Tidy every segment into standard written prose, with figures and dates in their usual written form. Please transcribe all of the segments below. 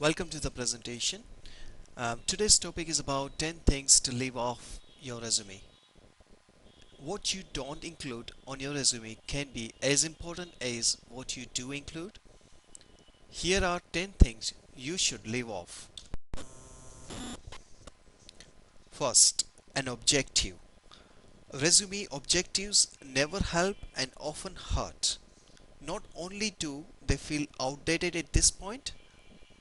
Welcome to the presentation. Today's topic is about 10 things to leave off your resume. What you don't include on your resume can be as important as what you do include. Here are 10 things you should leave off. First, an objective. Resume objectives never help and often hurt. Not only do they feel outdated at this point,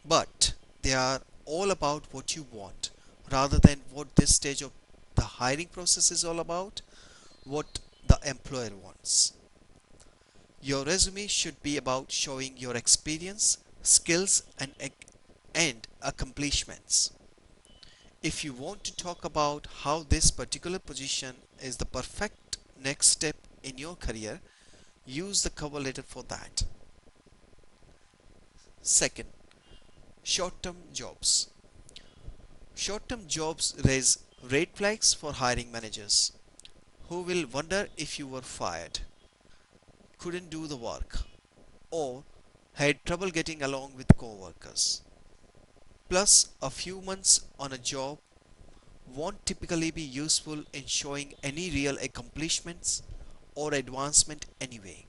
but they are all about what you want rather than what this stage of the hiring process is all about, what the employer wants. Your resume should be about showing your experience, skills, and accomplishments. If you want to talk about how this particular position is the perfect next step in your career, use the cover letter for that. Second, short term jobs. Short term jobs raise red flags for hiring managers who will wonder if you were fired, couldn't do the work, or had trouble getting along with coworkers. Plus, a few months on a job won't typically be useful in showing any real accomplishments or advancement anyway.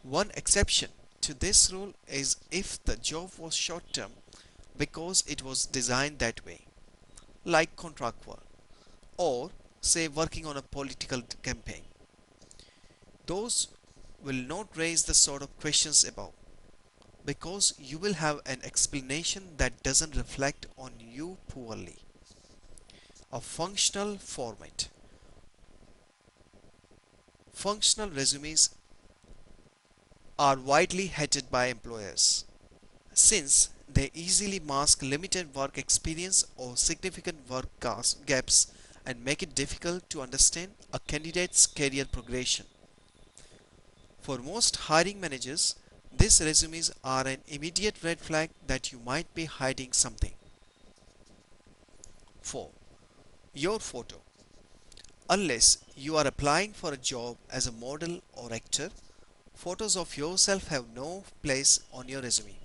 One exception to this rule is if the job was short term because it was designed that way, like contract work or, say, working on a political campaign. Those will not raise the sort of questions above because you will have an explanation that doesn't reflect on you poorly. A functional format. Functional resumes are widely hated by employers since they easily mask limited work experience or significant work gaps and make it difficult to understand a candidate's career progression. For most hiring managers, these resumes are an immediate red flag that you might be hiding something. 4. Your photo. Unless you are applying for a job as a model or actor, photos of yourself have no place on your resume.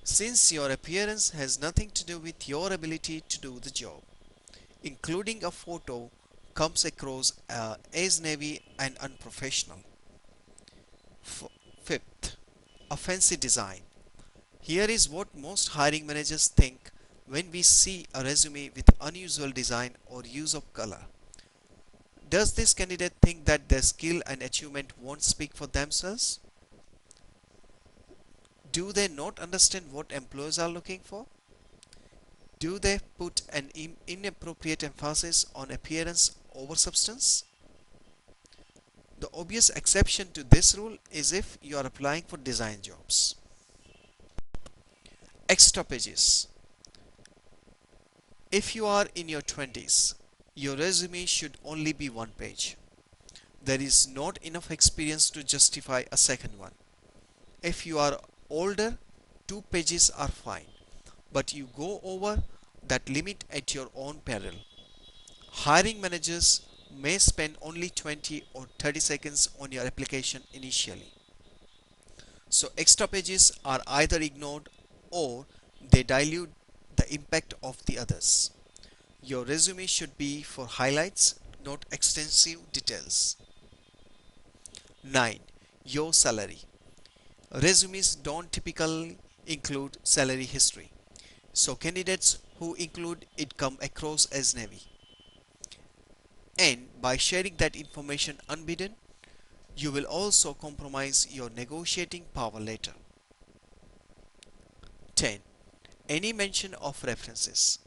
Since your appearance has nothing to do with your ability to do the job, including a photo comes across as naive and unprofessional. Fifth, a fancy design. Here is what most hiring managers think when we see a resume with unusual design or use of color. Does this candidate think that their skill and achievement won't speak for themselves? Do they not understand what employers are looking for? Do they put an inappropriate emphasis on appearance over substance? The obvious exception to this rule is if you are applying for design jobs. Extra pages. If you are in your 20s, your resume should only be one page. There is not enough experience to justify a second one. If you are older, 2 pages are fine, but you go over that limit at your own peril. Hiring managers may spend only 20 or 30 seconds on your application initially. So extra pages are either ignored or they dilute the impact of the others. Your resume should be for highlights, not extensive details. 9. Your salary. Resumes don't typically include salary history, so candidates who include it come across as naive. And by sharing that information unbidden, you will also compromise your negotiating power later. 10. Any mention of references,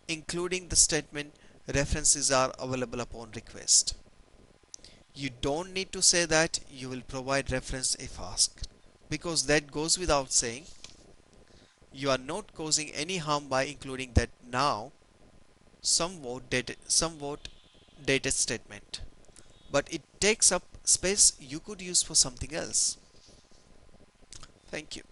including the statement references are available upon request. You don't need to say that you will provide reference if asked, because that goes without saying. You are not causing any harm by including that now somewhat dated statement, but it takes up space you could use for something else. Thank you.